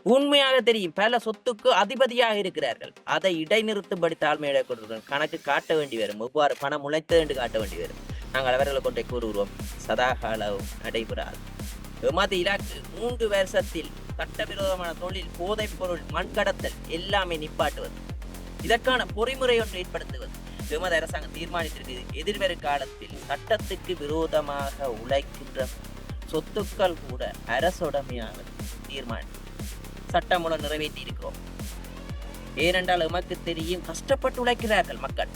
உண்மையாக தெரியும் பல சொத்துக்கு அதிபதியாக இருக்கிறார்கள். அதை இடைநிறுத்தும்படி தாழ்மையிட கொடுக்கிறோம். கணக்கு காட்ட வேண்டி வரும். எவ்வாறு பணம் உழைத்தது என்று காட்ட வேண்டி வரும். நாங்கள் அவர்களை கொண்டே கூறுகிறோம். சதாகாலம் நடைபெறாது. எமது இலக்கு 3 வருஷத்தில் சட்டவிரோதமான தொழில், போதைப் பொருள், மண்கடத்தல் எல்லாமே நிப்பாட்டுவது. இதற்கான பொறிமுறை ஒன்று ஏற்படுத்துவது எமது அரசாங்கம் தீர்மானித்திருக்கிறது. எதிர்வரும் காலத்தில் சட்டத்துக்கு விரோதமாக உழைக்கின்ற சொத்துக்கள் கூட அரசுடைமையாக தீர்மானித்து சட்டம் மூலம் நிறைவேற்றி இருக்கிறோம். ஏனென்றால் எமக்கு தெரியும் கஷ்டப்பட்டு உழைக்கிறார்கள் மக்கள்.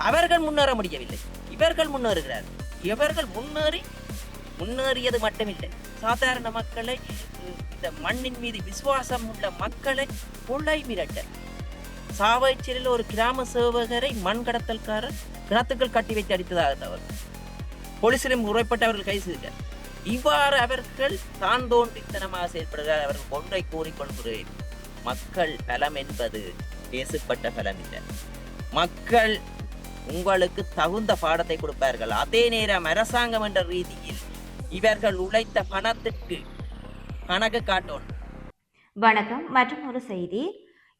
அவர்கள் முன்னேற முடியவில்லை, இவர்கள் முன்னேறுகிறார்கள். இவர்கள் முன்னேறியது மட்டுமில்லை, சாதாரண மக்களை, இந்த மண்ணின் மீது விசுவாசம் உள்ள மக்களை கொள்ளை மிரட்டல். சாவச்சேரியில் ஒரு கிராம சேவகரை மண் கடத்தல்காரர் கிணத்துக்கள் கட்டி வைத்து அடித்ததாக தவறு. போலீசிலும் முறைப்பட்டவர்கள் கைது செய்தார். இவ்வாறு அவர்கள் தான் தோன்றித்தனமாக செயல்படுகிறார். அவர்கள் ஒன்றை கூறிக்கொள்கிறேன், மக்கள் பலம் என்பது பேசப்பட்ட பலம் இல்லை. மக்கள் உங்களுக்கு தகுந்த பாடத்தை கொடுப்பார்கள். அதே நேரம் அரசாங்கம் என்ற ரீதியில் இவர்கள் உழைத்த பணத்திற்கு கணக்கு காட்டணும். வணக்கம். மற்றும் ஒரு செய்தி.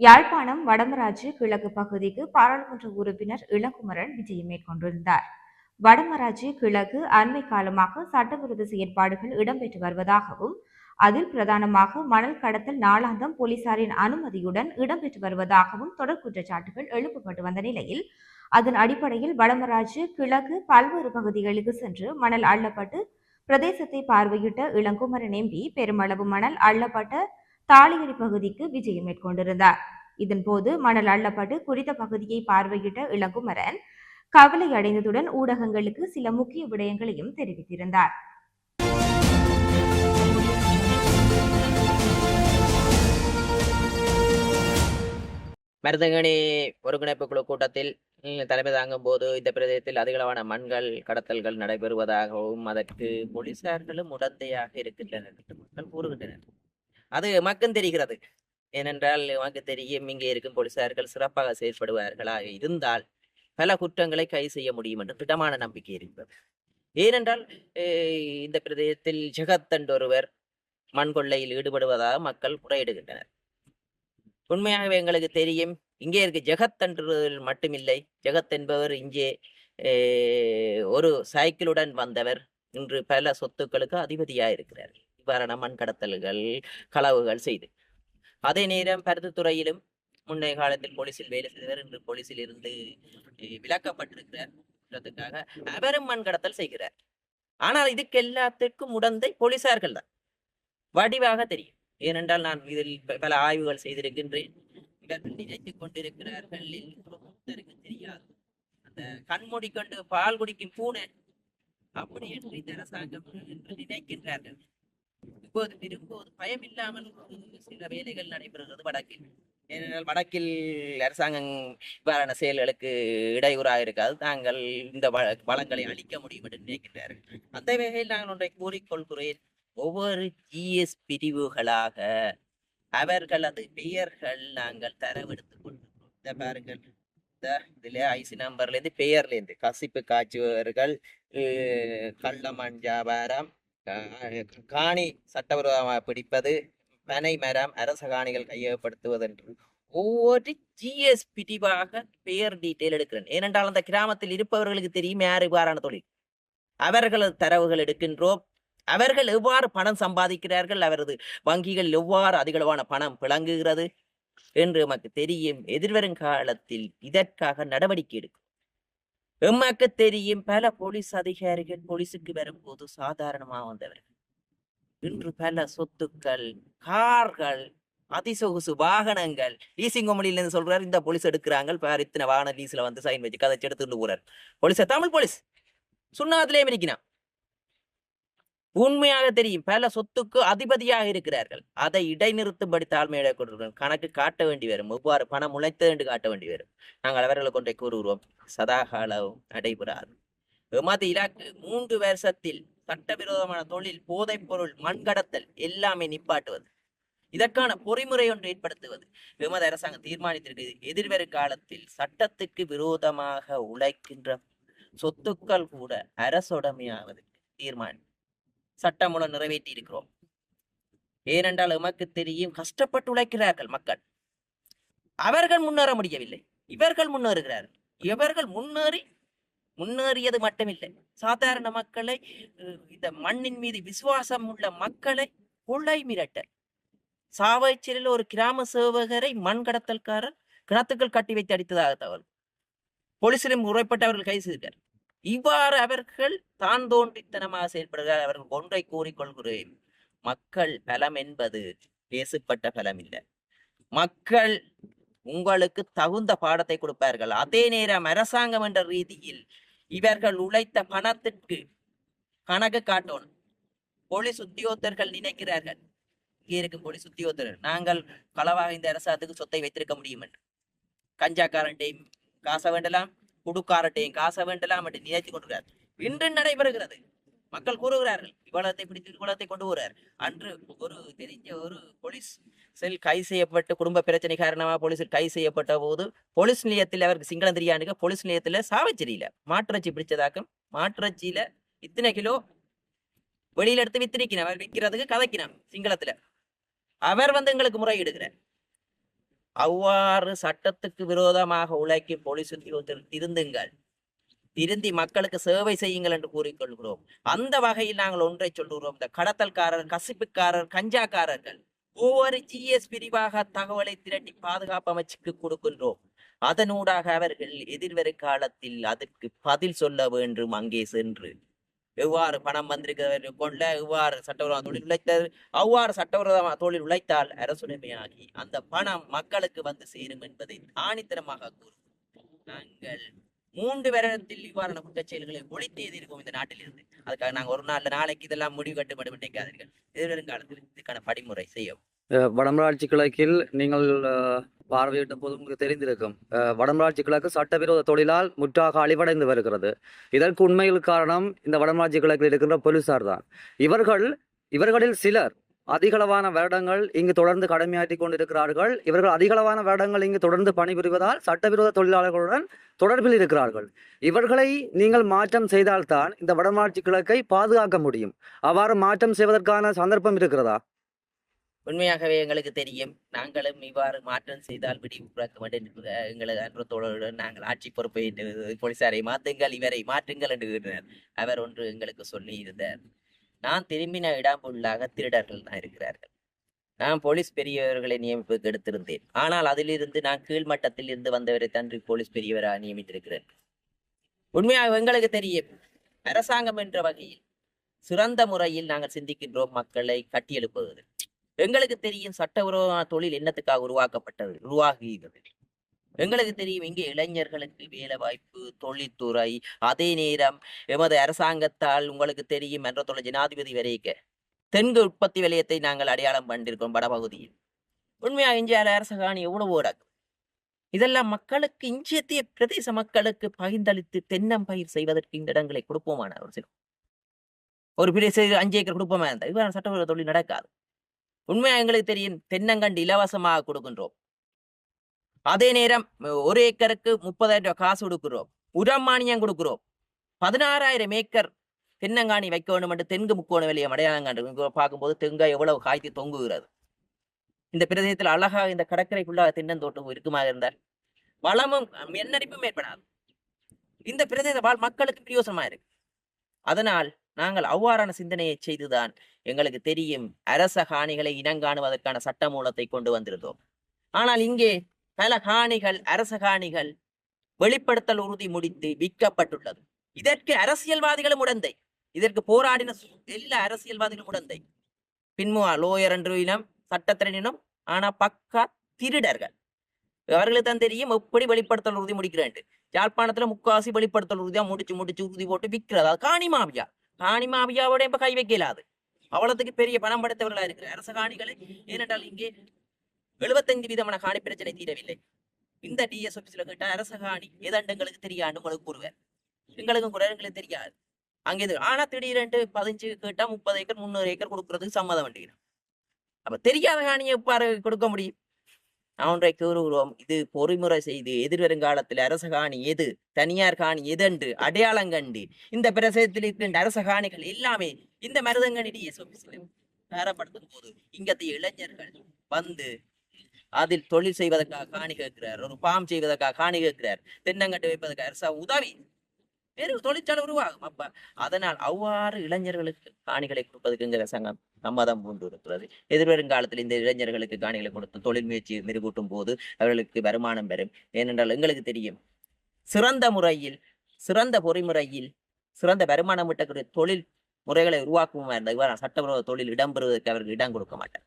யாழ்ப்பாணம் வடமராட்சி கிழக்கு பகுதிக்கு பாராளுமன்ற உறுப்பினர் இளங்குமரன் விஜயம் மேற்கொண்டிருந்தார். வடமராட்சி கிழக்கு அண்மை காலமாக சட்டவிரோத செயற்பாடுகள் இடம்பெற்று வருவதாகவும் அதில் பிரதானமாக மணல் கடத்தல் நாளாந்தம் போலீசாரின் அனுமதியுடன் இடம்பெற்று வருவதாகவும் தொடர் குற்றச்சாட்டுகள் எழுப்பப்பட்டு வந்த நிலையில் அதன் அடிப்படையில் வடமராட்சி கிழக்கு பல்வேறு பகுதிகளுக்கு சென்று மணல் அள்ளப்பட்டு பிரதேசத்தை பார்வையிட்ட இளங்குமரன் எம்பி பெருமளவு மணல் அள்ளப்பட்ட தாளியடி பகுதிக்கு விஜயம் மேற்கொண்டிருந்தார். இதன்போது மணல் அள்ளப்பட்டு குறித்த பகுதியை பார்வையிட்ட இளங்குமரன் கவலை அடைந்ததுடன் ஊடகங்களுக்கு சில முக்கிய விடயங்களையும் தெரிவித்திருந்தார். மருதங்கனி ஒருங்கிணைப்பு குழு கூட்டத்தில் தலைமை தாங்கும் போது இந்த பிரதேசத்தில் அதிகளவான மண்கள் கடத்தல்கள் நடைபெறுவதாகவும் அதற்கு போலீசார்களும் உடந்தையாக இருக்கின்றனர் என்று மக்கள் கூறுகின்றனர். அது மக்கள் தெரிகிறது. ஏனென்றால் நமக்கு தெரியும், இங்கே இருக்கும் போலீசார்கள் சிறப்பாக செயல்படுவார்களாக இருந்தால் பல குற்றங்களை கைது செய்ய முடியும் என்று திடமான நம்பிக்கை இருக்கிறது. ஏனென்றால் இந்த பிரதேசத்தில் ஜெகத் ஒருவர் மண் கொள்ளையில் ஈடுபடுவதாக மக்கள் முறையிடுகின்றனர். உண்மையாகவே எங்களுக்கு தெரியும், இங்கே இருக்க ஜெகத் என்று மட்டுமில்லை, ஜெகத் என்பவர் இங்கே ஒரு சைக்கிளுடன் வந்தவர். இன்று பல சொத்துக்களுக்கு அதிபதியாக இருக்கிறார். இவ்வாறான மண் கடத்தல்கள், களவுகள் செய்து. அதே நேரம் பருத்தித்துறையிலும் முன்னைய காலத்தில் போலீசில் வேலை செய்தவர் இன்று போலீசில் இருந்து விலக்கப்பட்டிருக்கிறார். அவரும் மண் கடத்தல் செய்கிறார். ஆனால் இதுக்கு எல்லாத்திற்கும் உடந்தை போலீசார்கள் தான், வடிவாக தெரியும். ஏனென்றால் நான் இதில் பல ஆய்வுகள் செய்திருக்கின்றேன். இவர்கள் நினைத்துக் கொண்டிருக்கிறார்கள் தெரியாது, அந்த கண்மூடி கொண்டு பால் குடிக்கும் பூனை அப்படி என்று இந்த அரசாங்கம் என்று நினைக்கின்றார்கள். இப்போது விரும்புவது பயம் இல்லாமல் சில வேலைகள் நடைபெறுகிறது வடக்கில். ஏனென்றால் வடக்கில் அரசாங்கம் இவ்வாறான செயல்களுக்கு இடையூறாக இருக்காது. தாங்கள் இந்த வளங்களை அளிக்க முடியும் என்று நினைக்கின்றார்கள். அந்த வகையில் நான் ஒன்றை கூறிக்கொள்கிறேன். ஒவ்வொரு ஜிஎஸ் பிரிவுகளாக அவர்களது பெயர்கள் நாங்கள் தரவெடுத்துக் கொண்டிருக்கிறோம். இந்த பாருங்கள், இதுல ஐசி நம்பர்ல இருந்து பெயர்ல இருந்து கசிப்பு காய்ச்சுவர்கள், கள்ளமண் வியாபாரம், காணி சட்டவிரோதமாக பிடிப்பது, பனை மரம், அரச காணிகள் கையகப்படுத்துவது என்று ஒவ்வொரு ஜிஎஸ் பிரிவாக பெயர் டீட்டெயில் எடுக்கிறேன். ஏனென்றால் அந்த கிராமத்தில் இருப்பவர்களுக்கு தெரியும் யார் இவ்வாறான தொழில். அவர்களது தரவுகள் எடுக்கின்றோம். அவர்கள் எவ்வாறு பணம் சம்பாதிக்கிறார்கள், அவரது வங்கிகள் எவ்வாறு அதிகளவான பணம் பிளங்குகிறது என்று நமக்கு தெரியும். எதிர்வரும் காலத்தில் இதற்காக நடவடிக்கை எடுக்கும். எமக்கு தெரியும், பல போலீஸ் அதிகாரிகள் போலீஸுக்கு வரும்போது சாதாரணமாக வந்தவர்கள் இன்று பல சொத்துக்கள், கார்கள், அதிசொகுசு வாகனங்கள், லீசிங் கம்பெனில இருந்து சொல்றாரு, இந்த போலீஸ் எடுக்கிறாங்க பார், இத்தனை வாகன லீஸ்ல வந்து சைன் வச்சு கதைச்சு எடுத்துட்டு போறாரு. போலீஸ் தமிழ் போலீஸ் சுண்ணாத்திலே இருக்கிறான். உண்மையாக தெரியும், பல சொத்துக்கு அதிபதியாக இருக்கிறார்கள். அதை இடைநிறுத்தும்படி தாழ்மையிட கொடுக்கிறோம். கணக்கு காட்ட வேண்டி வரும். எவ்வாறு பணம் உழைத்தது என்று காட்ட வேண்டி வரும். நாங்கள் அவர்களை கொண்டே கூறுகிறோம், சதாகாலம் நடைபெறாது. எமது இலக்கு 3 வருஷத்தில் சட்டவிரோதமான தொழில், போதைப் பொருள், மண் கடத்தல் எல்லாமே நிப்பாட்டுவது. இதற்கான பொறிமுறை ஒன்று ஏற்படுத்துவது எமது அரசாங்கம் தீர்மானித்திருக்கிறது. எதிர்வரும் காலத்தில் சட்டத்துக்கு விரோதமாக உழைக்கின்ற சொத்துக்கள் கூட அரசுடைமையாவது தீர்மானம் சட்டம் மூலம் நிறைவேற்றி இருக்கிறோம். ஏனென்றால் எமக்கு தெரியும் கஷ்டப்பட்டு உழைக்கிறார்கள் மக்கள். அவர்கள் முன்னேற முடியவில்லை, இவர்கள் முன்னேறுகிறார்கள். இவர்கள் முன்னேறியது மட்டுமில்லை, சாதாரண மக்களை, இந்த மண்ணின் மீது விசுவாசம் உள்ள மக்களை கொள்ளை மிரட்டல். சாவச்சேரியில் ஒரு கிராம சேவகரை மண் கடத்தல்காரர் கிணத்துக்கள் கட்டி வைத்து அடித்ததாக தகவல். போலீசிலும் முறைப்பட்டவர்கள் கைது செய்தார். இவ்வாறு அவர்கள் தான் தோன்றித்தனமாக செயல்படுகிறார். அவர்கள் ஒன்றை கூறிக்கொள்கிறேன், மக்கள் பலம் என்பது பேசப்பட்ட பலம் இல்லை. மக்கள் உங்களுக்கு தகுந்த பாடத்தை கொடுப்பார்கள். அதே நேரம் அரசாங்கம் என்ற ரீதியில் இவர்கள் உழைத்த பணத்திற்கு கணக்கு காட்டணும். போலீஸ் உத்தியோகத்தர்கள் நினைக்கிறார்கள், இங்கே இருக்கும் போலீஸ் உத்தியோகத்தர்கள், நாங்கள் களவாக இந்த அரசாங்கத்துக்கு சொத்தை வைத்திருக்க முடியும் என்று. கஞ்சாக்காரன்டையும் காசை வேண்டலாம், குடுக்காரட்டையும் காசை வேண்டலாம் என்று நினைத்து கொண்டிருக்கிறார். இன்று நடைபெறுகிறது. மக்கள் கூறுகிறார்கள், இவ்வளத்தை பிடித்து இவ்வளத்தை கொண்டு வருகிறார். அன்று ஒரு தெரிஞ்ச ஒரு போலீஸ் செல் கைது செய்யப்பட்டு குடும்ப பிரச்சனை காரணமாக போலீஸில் கைது செய்யப்பட்ட போது போலீஸ் நிலையத்தில் அவருக்கு சிங்களம் தெரியாண்டுங்க, போலீஸ் நிலையத்தில் சாவச்சேரியில மாட்டிறைச்சி பிடிச்சதாக்கும், மாட்டிறைச்சியில இத்தனை கிலோ வெளியில எடுத்து வித்திரிக்கணும், அவர் விற்கிறதுக்கு கதைக்கினான் சிங்களத்துல. அவர் எங்களுக்கு முறையிடுகிறார். அவ்வாறு சட்டத்துக்கு விரோதமாக உழைக்கும் போலீஸ் உத்தியோகத்தில் திருந்துங்கள், திருந்தி மக்களுக்கு சேவை செய்யுங்கள் என்று கூறிக்கொள்கிறோம். அந்த வகையில் நாங்கள் ஒன்றை சொல்லுகிறோம், இந்த கடத்தல்காரர், கசிப்புக்காரர், கஞ்சாக்காரர்கள் ஒவ்வொரு GS பிரிவாக தகவலை திரட்டி பாதுகாப்பு அமைச்சுக்கு கொடுக்கின்றோம். அதனூடாக அவர்கள் எதிர்வரும் காலத்தில் அதற்கு பதில் சொல்ல வேண்டும். அங்கே சென்று எவ்வாறு பணம் வந்திருக்கிறது கொண்ட, எவ்வாறு சட்டவிரோத தொழில் உழைத்தது, அவ்வாறு சட்டவிரோத தொழில் உழைத்தால் அரசுடைமையாகி அந்த பணம் மக்களுக்கு வந்து சேரும் என்பதை ஆணித்தரமாக கூறும். நாங்கள் 3 வருடத்தில் இவ்வாறான குற்றச்செயல்களை ஒழித்து எதிர்க்கும் இந்த நாட்டில் இருந்து. அதுக்காக நாங்கள் ஒரு நாளைக்கு இதெல்லாம் முடிவு கட்டுப்பட்டு விட்டேக்காதீர்கள். எதிர்வரும் காலத்தில் இதுக்கான படிமுறை செய்யும். வடமராட்சி கிழக்கில் நீங்கள் பார்வையிட்ட போது உங்களுக்கு தெரிந்திருக்கும், வடமராட்சி கிழக்கு சட்டவிரோத தொழிலால் முற்றாக அழிவடைந்து வருகிறது. இதற்கு உண்மையில் காரணம் இந்த வடமராட்சி கிழக்கில் இருக்கின்ற போலீசார் தான். இவர்களில் சிலர் அதிகளவான வருடங்கள் இங்கு தொடர்ந்து கடமையாற்றி கொண்டிருக்கிறார்கள். இவர்கள் அதிகளவான வருடங்கள் இங்கு தொடர்ந்து பணிபுரிவதால் சட்டவிரோத தொழிலாளர்களுடன் தொடர்பில் இருக்கிறார்கள். இவர்களை நீங்கள் மாற்றம் செய்தால்தான் இந்த வடமராட்சி கிழக்கை பாதுகாக்க முடியும். அவ்வாறு மாற்றம் செய்வதற்கான சந்தர்ப்பம் இருக்கிறதா? உண்மையாகவே எங்களுக்கு தெரியும், நாங்களும் இவ்வாறு மாற்றம் செய்தால் விடிவு பிறக்க வேண்டும். எங்களது அன்றத்தோடு நாங்கள் ஆட்சி பொறுப்பை போலீசாரை மாற்றுங்கள், இவரை மாற்றுங்கள் என்று அவர் ஒன்று எங்களுக்கு சொல்லி இருந்தார். நான் திரும்பின இடம்புள்ளாக திருடர்கள் தான் இருக்கிறார்கள். நான் போலீஸ் பெரியவர்களை நியமிப்புக்கு எடுத்திருந்தேன். ஆனால் அதிலிருந்து நான் கீழ்மட்டத்தில் இருந்து வந்தவரை தன்று போலீஸ் பெரியவராக நியமித்திருக்கிறேன். உண்மையாக எங்களுக்கு தெரியும், அரசாங்கம் என்ற வகையில் சிறந்த முறையில் நாங்கள் சிந்திக்கின்றோம் மக்களை கட்டியெழுப்புவது. எங்களுக்கு தெரியும் சட்டவிரோத தொழில் என்னத்துக்காக உருவாகுகிறது. எங்களுக்கு தெரியும், இங்கே இளைஞர்களுக்கு வேலை வாய்ப்பு, தொழில்துறை, அதே நேரம் எமது அரசாங்கத்தால் உங்களுக்கு தெரியும் என்ற தொழில் ஜனாதிபதி வரைக்க தென்கு உற்பத்தி வலயத்தை நாங்கள் அடையாளம் கண்டிருக்கோம் வடபகுதியில். உண்மையாக இந்தியாவில் அரசாணி எவ்வளவு ஓடாது. இதெல்லாம் மக்களுக்கு, இந்தியத்திய பிரதேச மக்களுக்கு பகிர்ந்தளித்து தென்னம்பயிர் செய்வதற்கு இந்த இடங்களை கொடுப்போமான ஒரு சில ஒரு பிரதேச 5 ஏக்கர் கொடுப்போமா இருந்தால் இவ்வாறு சட்டவிரோத தொழில் நடக்காது. உண்மையா எங்களுக்கு தெரியும், தென்னங்கண்டு இலவசமாக கொடுக்கின்றோம். அதே நேரம் 1 ஏக்கருக்கு 30,000 ரூபாய் காசு கொடுக்கிறோம். உரம் மானியம் கொடுக்கிறோம். 16,000 ஏக்கர் தென்னங்காணி வைக்க வேண்டும் என்று தென்கு முக்கோண வெளியே அடையாளம் கண்டு பார்க்கும்போது தெங்காய் எவ்வளவு காய்த்து தொங்குகிறது. இந்த பிரதேசத்தில் அழகாக இந்த கடற்கரைக்குள்ளாக தென்னந்தோட்டம் இருக்குமாக இருந்தால் வளமும் எண்ணடிப்பும் ஏற்படாது. இந்த பிரதேச வாழ் மக்களுக்கு பிரயோசனமா இருக்கு. அதனால் நாங்கள் அவ்வாறான சிந்தனையை செய்துதான் எங்களுக்கு தெரியும் அரச காணிகளை இனங்காணுவதற்கான சட்ட மூலத்தை கொண்டு வந்திருந்தோம். ஆனால் இங்கே பல காணிகள், அரச காணிகள் வெளிப்படுத்தல் உறுதி முடித்து விற்கப்பட்டுள்ளது. இதற்கு அரசியல்வாதிகளும் உடந்தை, இதற்கு போராடின எல்லா அரசியல்வாதிகளும் உடந்தை. பின்முவா லோயர் என்று இனம், சட்டத்திறனினம், ஆனா பக்கா திருடர்கள். அவர்களுக்கு தான் தெரியும் எப்படி வெளிப்படுத்தல் உறுதி முடிக்கிறேன். யாழ்ப்பாணத்துல முக்காசி வெளிப்படுத்தல் உறுதியா முடிச்சு உறுதி போட்டு விற்கிறது. அது காணி மாவியாவோட இப்ப கை வைக்கலாது. அவ்வளவுக்கு பெரிய பணம் படைத்தவர்களா இருக்கிற அரச காணிகளை. ஏனென்றால் இங்கே 75% காணி பிரச்சனை தீரவில்லை. இந்த டிஎஸ் ஆபீஸ்ல கேட்ட அரச காணி எதண்டங்களுக்கு தெரியாது உங்களுக்கு கூறுவேன். எங்களுக்கும் கூட எங்களுக்கு தெரியாது. அங்கே ஆனா திடீரென்று 15 கேட்டா 30 ஏக்கர் 300 ஏக்கர் கொடுக்கறதுக்கு சம்மதம் வேண்டியது. அப்ப தெரியாத காணியை எவ்வாறு கொடுக்க முடியும்? ஒன்றை கூறுகிறோம், இது பொறிமுறை செய்து எதிர்வருங்காலத்தில் அரச காணி எது, தனியார் காணி எதென்று அடையாளம் கண்டு இந்த பிரதேசத்தில் இருக்கின்ற அரச காணிகள் எல்லாமே இந்த மருதங்கனி டிஎஸ் ஆபீஸ்ல பேரப்படுத்தும் போது இங்கத்தைய இளைஞர்கள் வந்து அதில் தொழில் செய்வதற்காக காணி கேட்கிறார், ஒரு பாம் செய்வதற்காக காணி கேட்கிறார், தென்னங்கட்டு வைப்பதற்காக அரசு உதவி வேறு தொழிற்சாலை உருவாகும். அப்ப அதனால் அவ்வாறு இளைஞர்களுக்கு காணிகளை கொடுப்பதற்கு சங்கம் சம்மதம் கொண்டு இருக்கிறது. எதிர்வரும் காலத்தில் இந்த இளைஞர்களுக்கு காணிகளை கொடுத்து தொழில் முயற்சி மெருகூட்டும் போது அவர்களுக்கு வருமானம் பெறும். ஏனென்றால் எங்களுக்கு தெரியும், சிறந்த முறையில் சிறந்த பொறிமுறையில் சிறந்த வருமானம் விட்டக்கூடிய தொழில் முறைகளை உருவாக்குமா இருந்த இவ்வாறு சட்டவிரோத தொழில் இடம்பெறுவதற்கு அவர்கள் இடம் கொடுக்க மாட்டார்.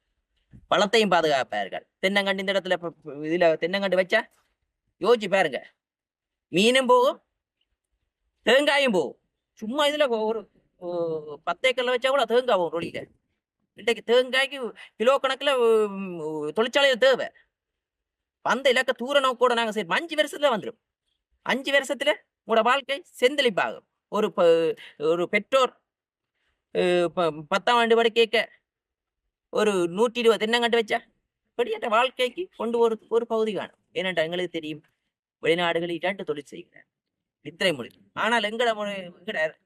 பழத்தையும் பாதுகாப்பார்கள். தென்னங்கண்டு இந்த இடத்துல இதுல தென்னங்கண்டு வச்சா யோசிச்சு பாருங்க, மீனும் போகும் தேங்காயும் போகும். சும்மா இதுல ஒரு 10 ஏக்கர்ல வச்சா கூட தேங்காய் போகும் தொழில. இன்றைக்கு தேங்காய்க்கு கிலோ கணக்குல தொழிற்சாலையில தேவை. அந்த இலக்க தூர நோக்கோட நாங்க சரி 5 வருஷத்துல வந்துடும். 5 வருஷத்துல உங்களோட வாழ்க்கை செந்தளிப்பாகும். ஒரு பெற்றோர் 10ஆம் ஆண்டு படிக்க ஒரு 120 தென்னங்கண்டு வச்சா படியாட்ட வாழ்க்கைக்கு கொண்டு ஒரு பகுதி காணும். ஏனென்றால் எங்களுக்கு தெரியும், வெளிநாடுகளில் 2 தொழில் செய்கிறார் நித்திரை மொழி. ஆனால் எங்கட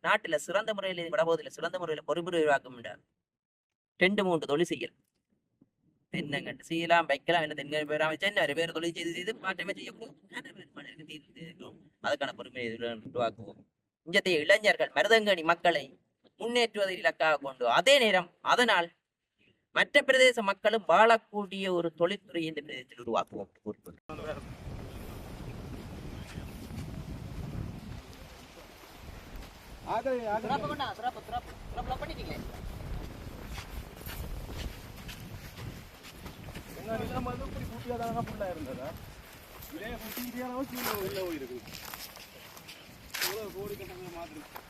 நாட்டுல சிறந்த முறையில் வடபோதில் சிறந்த முறையில் பொறிமுறை உருவாக்கம் 2-3 தொழில் செய்யலாம். தென்னங்கண்டு செய்யலாம், வைக்கலாம், என்ன தென்னை பேராம வச்சா என்ன வேறு தொழில் செய்து மாற்றமே செய்யக்கூடும். அதுக்கான பொறுமையை உருவாக்குவோம். இஞ்சத்தைய இளைஞர்கள் மருதங்கனி மக்களை முன்னேற்றுவதில் இலக்காக கொண்டு அதே நேரம் அதனால் மற்ற பிரதேச மக்களும் வாழக்கூடிய ஒரு தொழில்துறை இந்த பிரதேசத்தில் உருவாக்குவோம்.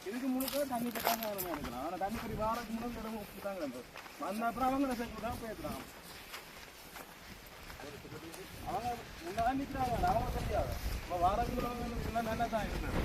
இதுக்கு முழுக்க தண்ணி பட்டாங்க நினைக்கலாம். ஆனா தண்ணி படி வாரத்துக்கு முன்னாடி இடம் கொடுத்தாங்க. வந்த அப்புறம் அவங்க தான் பேசுறாங்க. அவங்க முன்னாடி நிற்கிறாங்க, அவங்க தெரியாது. வாரத்துக்கு நல்லா தான் இருந்தது.